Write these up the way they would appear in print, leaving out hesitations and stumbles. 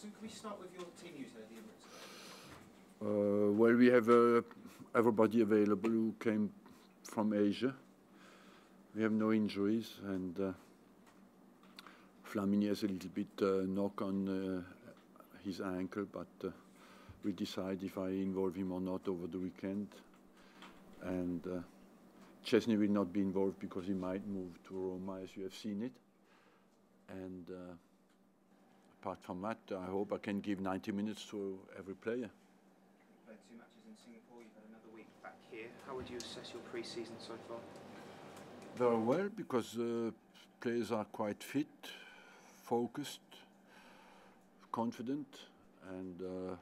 Arsene, can we start with your team news at the Emirates? Well, we have everybody available who came from Asia. We have no injuries, and Flamini has a little bit knock on his ankle, but we'll decide if I involve him or not over the weekend. And Chesney will not be involved because he might move to Roma, as you have seen it. And apart from that, I hope I can give 90 minutes to every player. You played 2 matches in Singapore, you've had another week back here. How would you assess your pre-season so far? Very well, because players are quite fit, focused, confident, and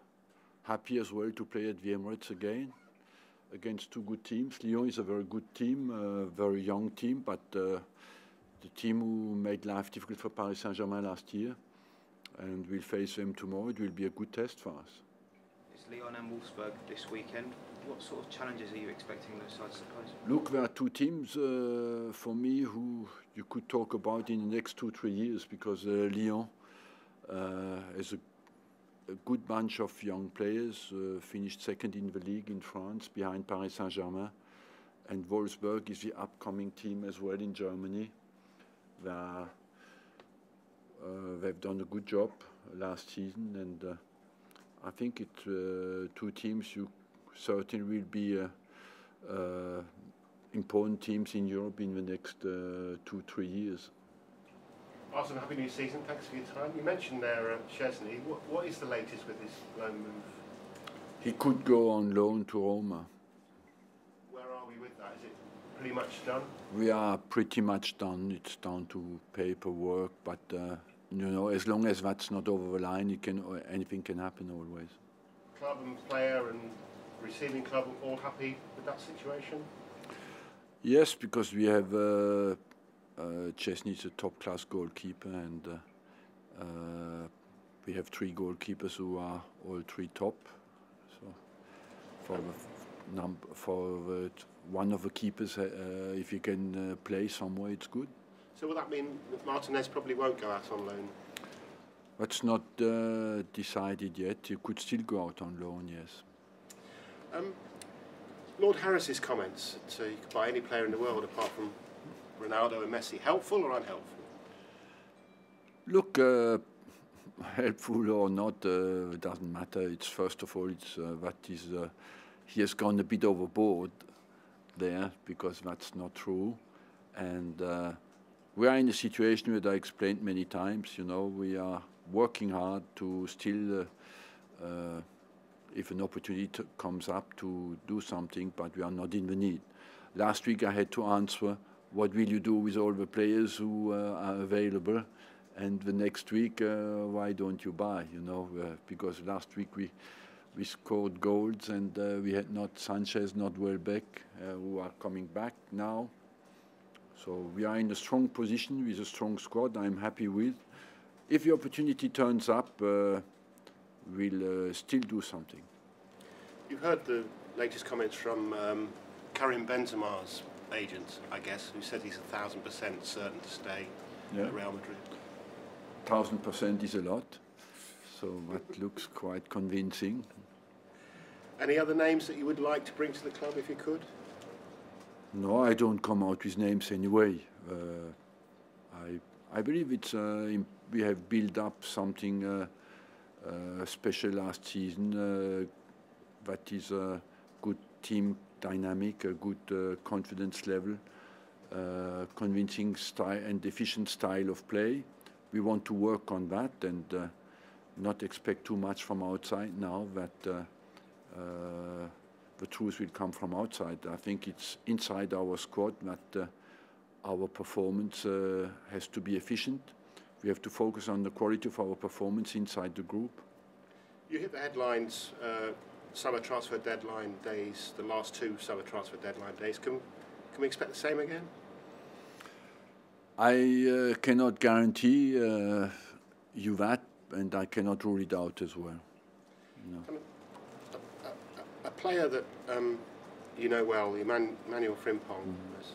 happy as well to play at the Emirates again against 2 good teams. Lyon is a very good team, a very young team, but the team who made life difficult for Paris Saint-Germain last year, and we'll face them tomorrow. It will be a good test for us. It's Lyon and Wolfsburg this weekend. What sort of challenges are you expecting those sides to pose? Look, there are 2 teams for me who you could talk about in the next 2-3 years, because Lyon is a good bunch of young players, finished second in the league in France behind Paris Saint-Germain, and Wolfsburg is the upcoming team as well in Germany. They've done a good job last season, and I think it's 2 teams you certainly will be important teams in Europe in the next 2-3 years. Arsene, happy new season. Thanks for your time. You mentioned there Chesney. What is the latest with his loan move? He could go on loan to Roma. Where are we with that? Is it pretty much done? We are pretty much done. It's down to paperwork, but you know, as long as that's not over the line, anything can happen always. Club and player and receiving club all happy with that situation? Yes, because we have Chesney is a top-class goalkeeper, and we have 3 goalkeepers who are all 3 top. So for one of the keepers, if he can play somewhere, it's good. So will that mean that Martinez probably won't go out on loan? That's not decided yet. He could still go out on loan, yes. Lord Harris's comments, so you could buy any player in the world apart from Ronaldo and Messi, helpful or unhelpful? Look, helpful or not doesn't matter. It's first of all, it's he has gone a bit overboard there, because that's not true. And we are in a situation that I explained many times. You know, we are working hard to still, if an opportunity comes up, to do something, but we are not in the need. Last week I had to answer, what will you do with all the players who are available? And the next week, why don't you buy? You know, because last week we scored goals, and we had not Sanchez, not Welbeck, who are coming back now. So we are in a strong position with a strong squad. I'm happy with. If the opportunity turns up, we'll still do something. You've heard the latest comments from Karim Benzema's agent, I guess, who said he's 1,000% certain to stay at Real Madrid. 1,000% is a lot, so that looks quite convincing. Any other names that you would like to bring to the club if you could? No, I don't come out with names anyway. I believe it's we have built up something special last season. That is a good team dynamic, a good confidence level, convincing style and efficient style of play. We want to work on that and not expect too much from outside now that the truth will come from outside. I think it's inside our squad that our performance has to be efficient. We have to focus on the quality of our performance inside the group. You hit the headlines, summer transfer deadline days, the last 2 summer transfer deadline days. Can we expect the same again? I cannot guarantee you that, and I cannot rule it out as well. No. A player that you know well, Emmanuel Frimpong, has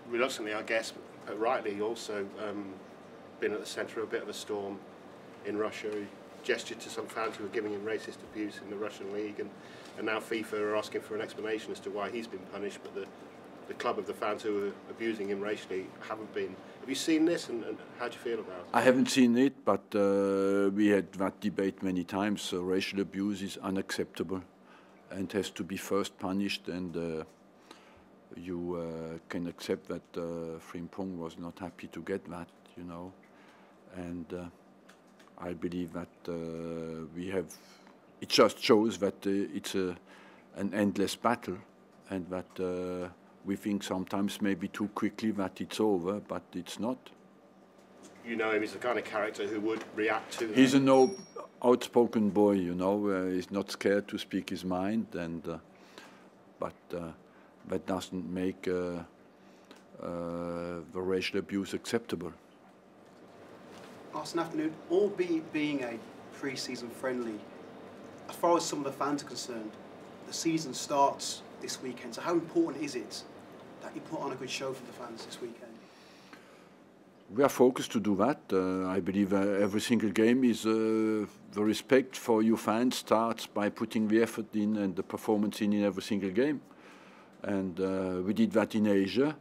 reluctantly, I guess, but rightly also been at the centre of a bit of a storm in Russia. He gestured to some fans who were giving him racist abuse in the Russian league, and now FIFA are asking for an explanation as to why he's been punished, but the club of the fans who were abusing him racially haven't been. Have you seen this, and how do you feel about it? I haven't seen it, but we had that debate many times. Racial abuse is unacceptable and has to be first punished, and you can accept that Frimpong was not happy to get that, you know, and I believe that we have. It just shows that it's an endless battle, and that we think sometimes maybe too quickly that it's over, but it's not. You know him, he's the kind of character who would react to. He's an outspoken boy, you know. He's not scared to speak his mind, and but that doesn't make the racial abuse acceptable. Arsene, afternoon. Albeit being a pre-season friendly, as far as some of the fans are concerned, the season starts this weekend. So how important is it that you put on a good show for the fans this weekend? We are focused to do that. I believe every single game is the respect for you fans starts by putting the effort in and the performance in every single game. And we did that in Asia,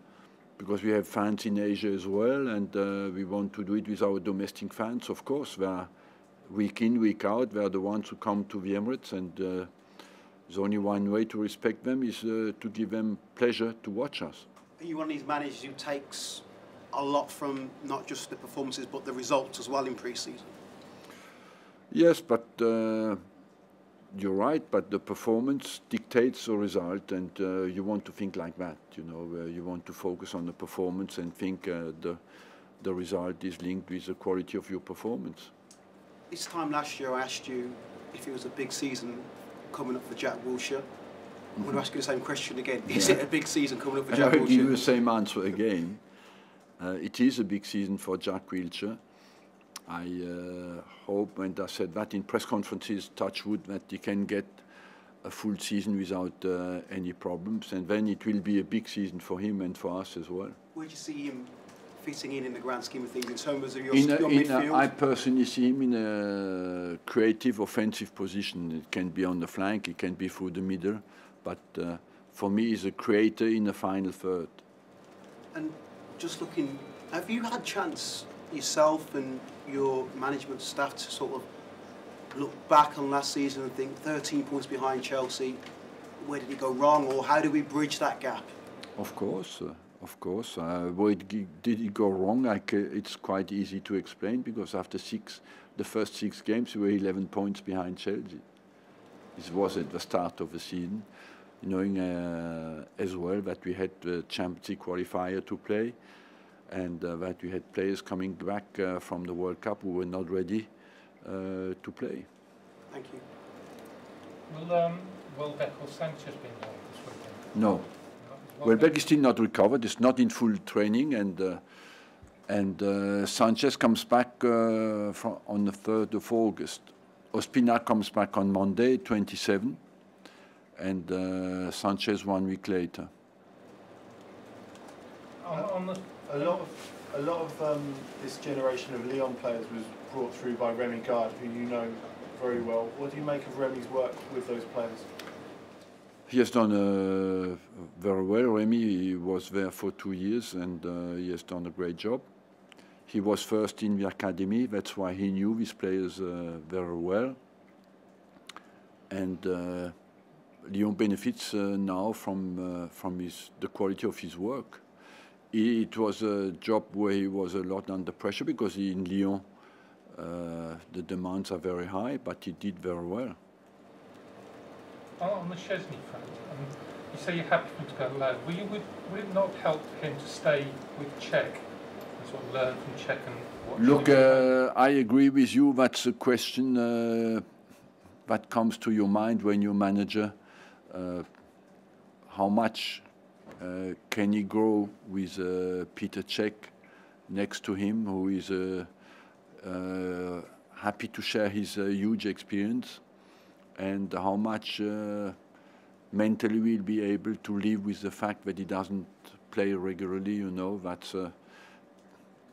because we have fans in Asia as well, and we want to do it with our domestic fans, of course. They are week in, week out. They are the ones who come to the Emirates, and there's only one way to respect them is to give them pleasure to watch us. Are you one of these managers who takes a lot from not just the performances but the results as well in pre-season? Yes, but you're right, but the performance dictates the result, and you want to think like that, you know. You want to focus on the performance and think the result is linked with the quality of your performance. This time last year I asked you if it was a big season coming up for Jack Wilshere. I'm going to ask you the same question again. Is it a big season coming up for Jack Wilshere? I'll give you the same answer again. It is a big season for Jack Wilshere. I hope, and I said that in press conferences, touch wood, that he can get a full season without any problems, and then it will be a big season for him and for us as well. Where do you see him fitting in the grand scheme of things in terms of your midfield? I personally see him in a creative, offensive position. It can be on the flank, it can be through the middle, but for me, he's a creator in the final third. And just looking, have you had chance yourself and your management staff to sort of look back on last season and think 13 points behind Chelsea, where did it go wrong, or how do we bridge that gap? Of course. Where did it go wrong? It's quite easy to explain, because after the first 6 games, we were 11 points behind Chelsea. This was at the start of the season, knowing as well that we had the Champions League qualifier to play, and that we had players coming back from the World Cup who were not ready to play. Thank you. Will Welbeck or Sanchez be involved this weekend? No. Welbeck is still not recovered. It's not in full training, and Sanchez comes back on the 3rd of August. Ospina comes back on Monday, 27, and Sanchez 1 week later. A lot of this generation of Lyon players was brought through by Remy Gard, who you know very well. What do you make of Remy's work with those players? He has done very well. Remy was there for 2 years, and he has done a great job. He was first in the academy, that's why he knew these players very well. And Lyon benefits now from the quality of his work. It was a job where he was a lot under pressure, because in Lyon the demands are very high, but he did very well. On the Szczesny front, you say you're happy for him to go low. Would it not help him to stay with Czech and sort of learn from Czech and watch? Look, I agree with you. That's a question that comes to your mind when you're manager. How much can he grow with Peter Cech next to him, who is happy to share his huge experience, and how much mentally we'll be able to live with the fact that he doesn't play regularly, you know. That's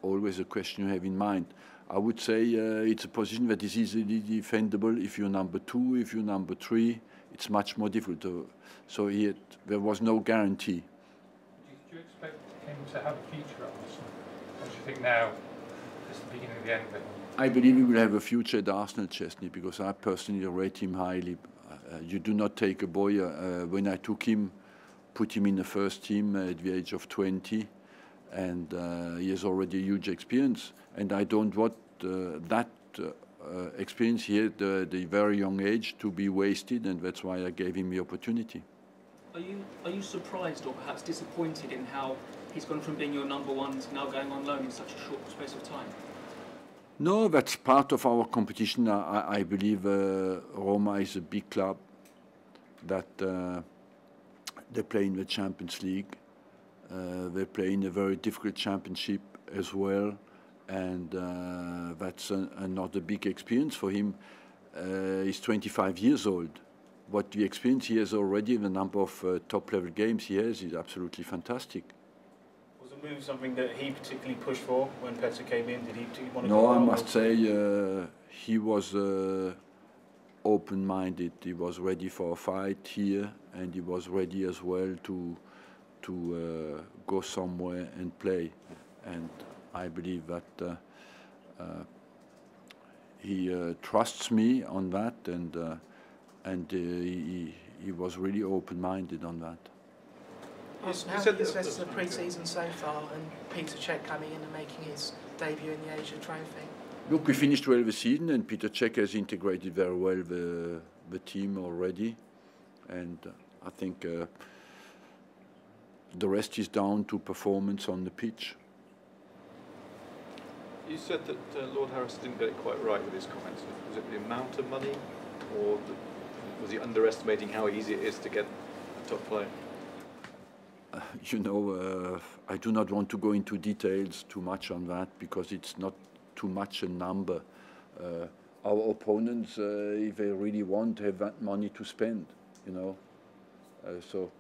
always a question you have in mind. I would say it's a position that is easily defendable. If you're number 2, if you're number 3, it's much more difficult. So there was no guarantee. Do you expect him to have a future at Arsenal? Or do you think now it's the beginning of the end of it? I believe he will have a future at Arsenal, Chesney, because I personally rate him highly. You do not take a boy. When I took him, put him in the first team at the age of 20, and he has already a huge experience. And I don't want that experience here at the very young age to be wasted, and that's why I gave him the opportunity. Are you surprised or perhaps disappointed in how he's gone from being your number 1 to now going on loan in such a short space of time? No, that's part of our competition. I believe Roma is a big club, that they play in the Champions League. They play in a very difficult championship as well, and that's another big experience for him. He's 25 years old. What the experience he has already, the number of top-level games he has, is absolutely fantastic. Was the move something that he particularly pushed for when Petter came in? Did he particularly want to No, go I out, must say he was open-minded. He was ready for a fight here, and he was ready as well to go somewhere and play. And I believe that he trusts me on that, and he was really open-minded on that. Arsene, how have you assessed the pre-season so far, and Peter Cech coming in and making his debut in the Asia Trophy? Look, we finished well the season, and Peter Cech has integrated very well the team already, and I think the rest is down to performance on the pitch. You said that Lord Harris didn't get it quite right with his comments. Was it the amount of money, or was he underestimating how easy it is to get a top player? You know, I do not want to go into details too much on that, because it's not too much a number. Our opponents, if they really want, have that money to spend, you know. So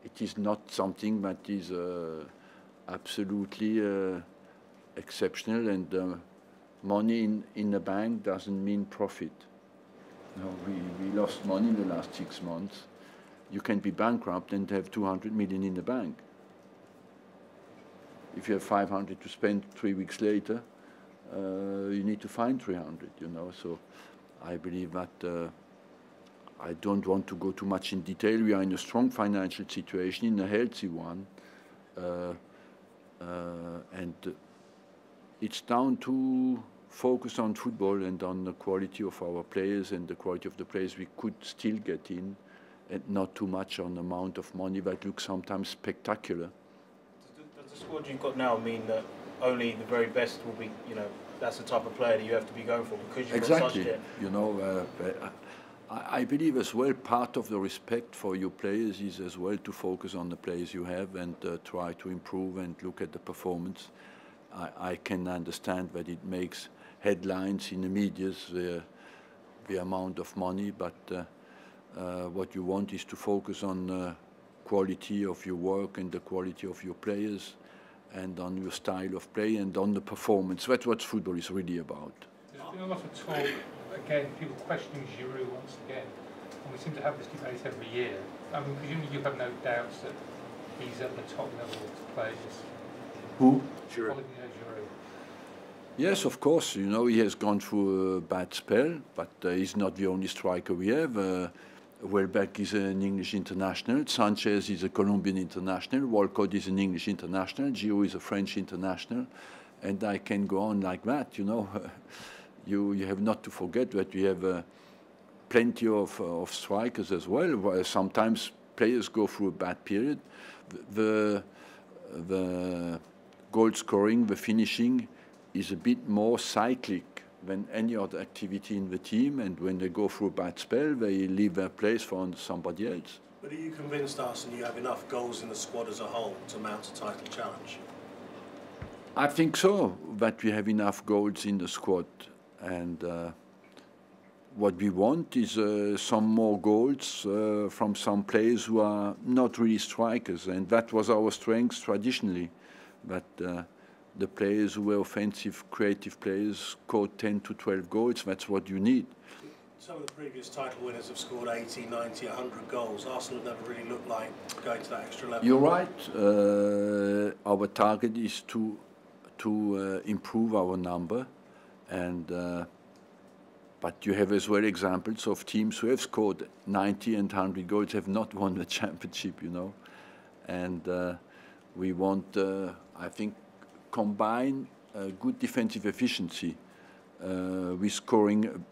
it is not something that is absolutely exceptional, and money in the bank doesn't mean profit. You know, we lost money in the last 6 months. You can be bankrupt and have 200 million in the bank. If you have 500 to spend 3 weeks later, you need to find 300, you know. So I believe that I don't want to go too much in detail. We are in a strong financial situation, in a healthy one. And it's down to focus on football and on the quality of our players and the quality of the players we could still get in, and not too much on the amount of money that looks sometimes spectacular. Does the squad you've got now mean that only the very best will be, you know, that's the type of player that you have to be going for because you've got such depth? You know, I believe as well part of the respect for your players is as well to focus on the players you have and try to improve and look at the performance. I can understand that it makes headlines in the media, the amount of money, but what you want is to focus on the quality of your work and the quality of your players and on your style of play and on the performance. That's what football is really about. There's been a lot of talk, again, people questioning Giroud once again, and we seem to have this debate every year. I mean, presumably you have no doubts that he's at the top level of players. Who? Giroud. Yes, of course. You know, he has gone through a bad spell, but he's not the only striker we have. Welbeck is an English international. Sanchez is a Colombian international. Walcott is an English international. Giroud is a French international. And I can go on like that, you know. You have not to forget that we have plenty of strikers as well. Sometimes players go through a bad period. The goal scoring, the finishing is a bit more cyclic than any other activity in the team, and when they go through a bad spell, they leave their place for somebody else. But are you convinced, Arsene, you have enough goals in the squad as a whole to mount a title challenge? I think so, that we have enough goals in the squad, and what we want is some more goals from some players who are not really strikers, and that was our strength traditionally, that the players who were offensive, creative players scored 10 to 12 goals. That's what you need. Some of the previous title winners have scored 80, 90, 100 goals. Arsenal never really looked like going to that extra level. You're right. Our target is to improve our number, and but you have as well examples of teams who have scored 90 and 100 goals have not won the championship, you know. And we want, I think, combine good defensive efficiency with scoring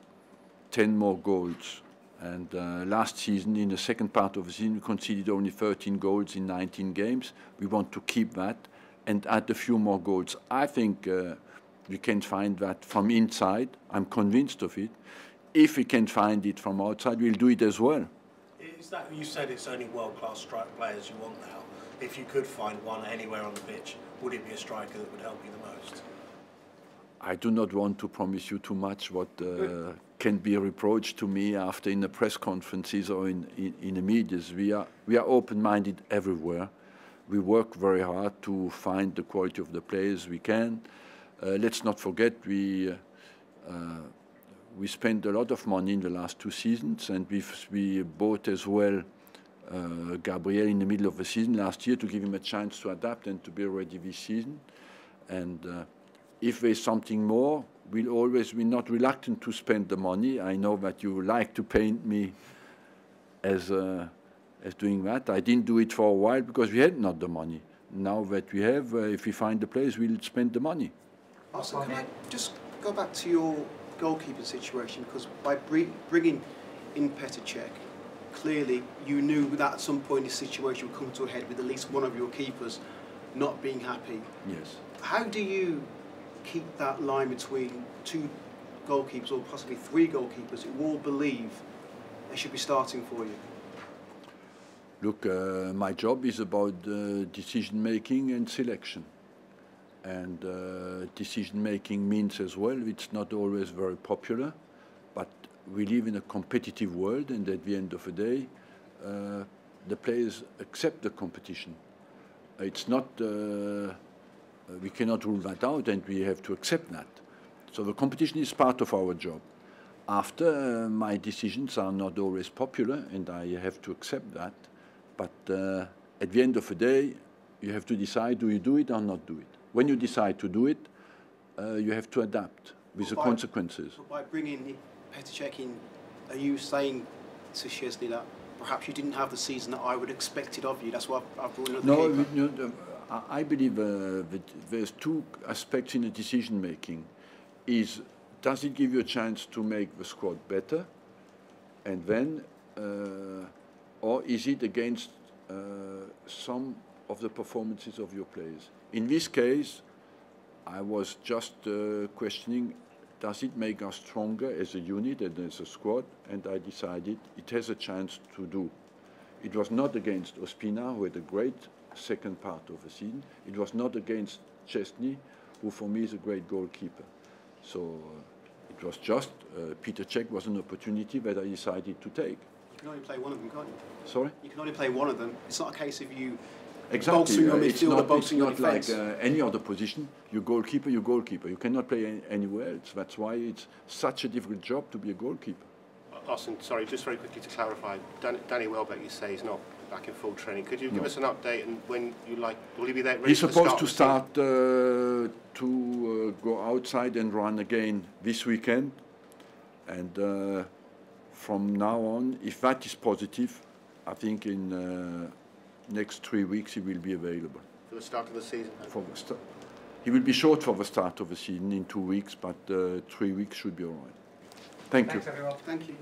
10 more goals. And last season, in the second part of the season, we conceded only 13 goals in 19 games. We want to keep that and add a few more goals. I think we can find that from inside. I'm convinced of it. If we can find it from outside, we'll do it as well. Is that, you said it's only world-class strike players you want now. If you could find one anywhere on the pitch, would it be a striker that would help you the most? I do not want to promise you too much what can be reproached to me after in the press conferences or in the media. We are open-minded everywhere. We work very hard to find the quality of the players we can. Let's not forget we spent a lot of money in the last 2 seasons, and we bought as well Gabriel in the middle of the season last year to give him a chance to adapt and to be ready this season. And if there's something more, we're not reluctant to spend the money. I know that you like to paint me as doing that. I didn't do it for a while because we had not the money. Now that we have, if we find the players, we'll spend the money. Arsene, can I just go back to your goalkeeper situation? Because by bringing in Petr Cech, clearly you knew that at some point this situation would come to a head with at least one of your keepers not being happy. Yes. How do you keep that line between 2 goalkeepers or possibly 3 goalkeepers who all believe they should be starting for you? Look, my job is about decision making and selection. And decision making means as well, it's not always very popular, but we live in a competitive world, and at the end of the day, the players accept the competition. It's not, we cannot rule that out, and we have to accept that. So the competition is part of our job. After, my decisions are not always popular, and I have to accept that. But at the end of the day, you have to decide, do you do it or not do it? When you decide to do it, you have to adapt with the consequences. By bringing Petr Cech in, are you saying to Szczesny that perhaps you didn't have the season that I would have expected of you? That's why I've brought in the keeper. No, I believe that there's 2 aspects in the decision making. Does it give you a chance to make the squad better? And then, or is it against some of the performances of your players? In this case, I was just questioning, does it make us stronger as a unit and as a squad? And I decided it has a chance to do. It was not against Ospina, who had a great second part of the season. It was not against Szczesny, who for me is a great goalkeeper. So it was just, Petr Cech was an opportunity that I decided to take. You can only play one of them, can't you? Sorry? You can only play one of them. It's not a case of you exactly. bolstering your midfield or bolstering your defence. It's not like any other position. You goalkeeper, you goalkeeper. You cannot play anywhere else. That's why it's such a difficult job to be a goalkeeper. Arsene, sorry, just very quickly to clarify, Danny Welbeck, you say, is not back in full training. Could you give us an update and when you like, will he be there ready? He's supposed to start to go outside and run again this weekend. And from now on, if that is positive, I think in next 3 weeks he will be available. For the start of the season? He will be short for the start of the season in 2 weeks, but 3 weeks should be all right. Thanks, everyone. Thank you.